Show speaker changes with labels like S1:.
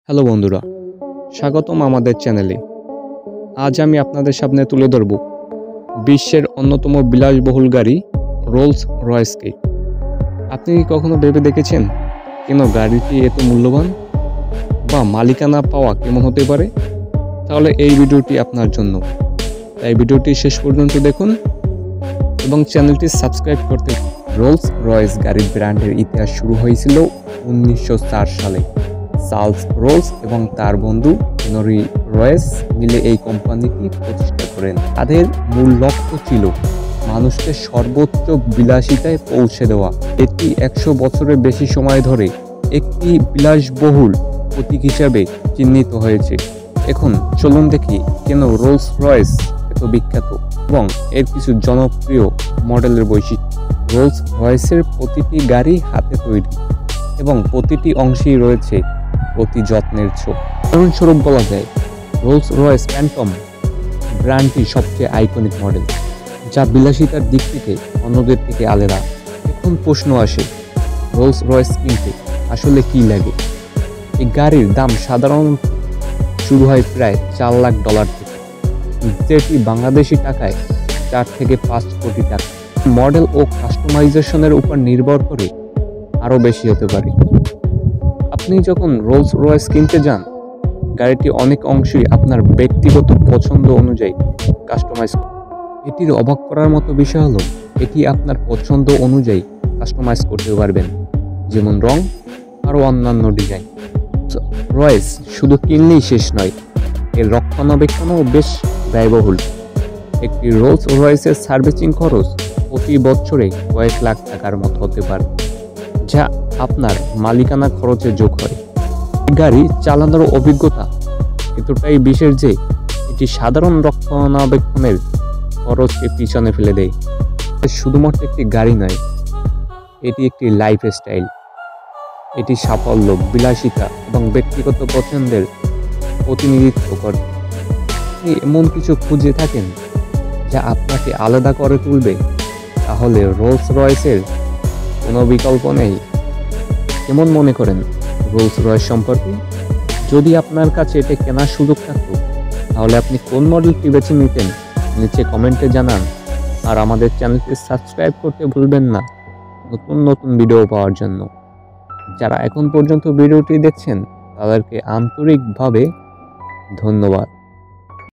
S1: Hello বন্ধুরা, স্বাগতম আমাদের চ্যানেলে। আজ আমি আপনাদের সামনে তুলে ধরব বিশ্বের অন্যতম বিলাসবহুল গাড়ি রোলস রয়েসকে। আপনি কি কখনো ভেবে দেখেছেন কেন গাড়িটি এত মূল্যবান বা মালিকানা পাওয়া কেমন হতে পারে? তাহলে এই ভিডিওটি আপনার জন্য, তাই ভিডিওটি শেষ পর্যন্ত দেখুন এবং চ্যানেলটি সাবস্ক্রাইব করতে। রোলস রয়েস গাড়ির ব্র্যান্ডের ইতিহাস শুরু হয়েছিল 1904 সালে। চার্লস রোলস এবং তার বন্ধু হেনরি রয়েস মিলে এই কোম্পানিটি প্রতিষ্ঠা করেন। তাদের মূল লক্ষ্য ছিল মানুষকে সর্বোচ্চ বিলাসিতায় পৌঁছে দেওয়া। এটি 100 বছরের বেশি সময় ধরে একটি বিলাসবহুল প্রতীক হিসাবে চিহ্নিত হয়েছে। এখন চলুন দেখি কেন রোলস রয়েস এত বিখ্যাত এবং এর কিছু জনপ্রিয় মডেলের বৈশিষ্ট্য। রোলস রয়েসের প্রতিটি গাড়ি হাতে তৈরি এবং প্রতিটি অংশেই রয়েছে অতি যত্নের ছোপ। উদাহরণস্বরূপ বলা যায়, রোলস রয়েস ফ্যান্টম ব্র্যান্ডটি সবচেয়ে আইকনিক মডেল, যা বিলাসিতার দিক থেকে অন্যদের থেকে আলাদা। এখন প্রশ্ন আসে, রোলস রয়েস কিনতে আসলে কি লাগে? এই গাড়ির দাম সাধারণত শুরু হয় প্রায় $4 লাখ থেকে, যেটি বাংলাদেশি টাকায় 4 থেকে 5 কোটি টাকা। মডেল ও কাস্টমাইজেশনের উপর নির্ভর করে আরও বেশি হতে পারে। আপনি যখন রোলস রয়েস কিনতে যান, গাড়িটি অনেক অংশই আপনার ব্যক্তিগত পছন্দ অনুযায়ী কাস্টমাইজ। এটির অবাক করার মতো বিষয় হলো, এটি আপনার পছন্দ অনুযায়ী কাস্টমাইজ করতে পারবেন, যেমন রং আরও অন্যান্য ডিজাইন। রয়েস শুধু কিনলেই শেষ নয়, এর রক্ষণাবেক্ষণও বেশ ব্যয়বহুল। একটি রোলস রয়েসের সার্ভিসিং খরচ প্রতি বছরে কয়েক লাখ টাকার মতো হতে পারে, যা আপনার মালিকানা খরচে যোগ হয়। গাড়ি চালানোর অভিজ্ঞতা এতটাই বিশেষ যে এটি সাধারণ রক্ষণাবেক্ষণের খরচকে পিছনে ফেলে দেয়। শুধুমাত্র একটি গাড়ি নয়, এটি একটি লাইফস্টাইল। এটি সাফল্য, বিলাসিতা এবং ব্যক্তিগত পছন্দের প্রতিনিধিত্ব করে। আপনি এমন কিছু খুঁজে থাকেন যা আপনাকে আলাদা করে তুলবে, তাহলে রোলস রয়েসের কোনো বিকল্প নেই। কেমন মনে করেন রোলস রয়েস সম্পর্কে? যদি আপনার কাছে এটা কেনার সুযোগ থাকতো, তাহলে আপনি কোন মডেলটি বেছে নিতেন? নিচে কমেন্টে জানান। আর আমাদের চ্যানেলটি সাবস্ক্রাইব করতে ভুলবেন না নতুন নতুন ভিডিও পাওয়ার জন্য। যারা এখন পর্যন্ত ভিডিওটি দেখছেন, তাদেরকে আন্তরিকভাবে ধন্যবাদ।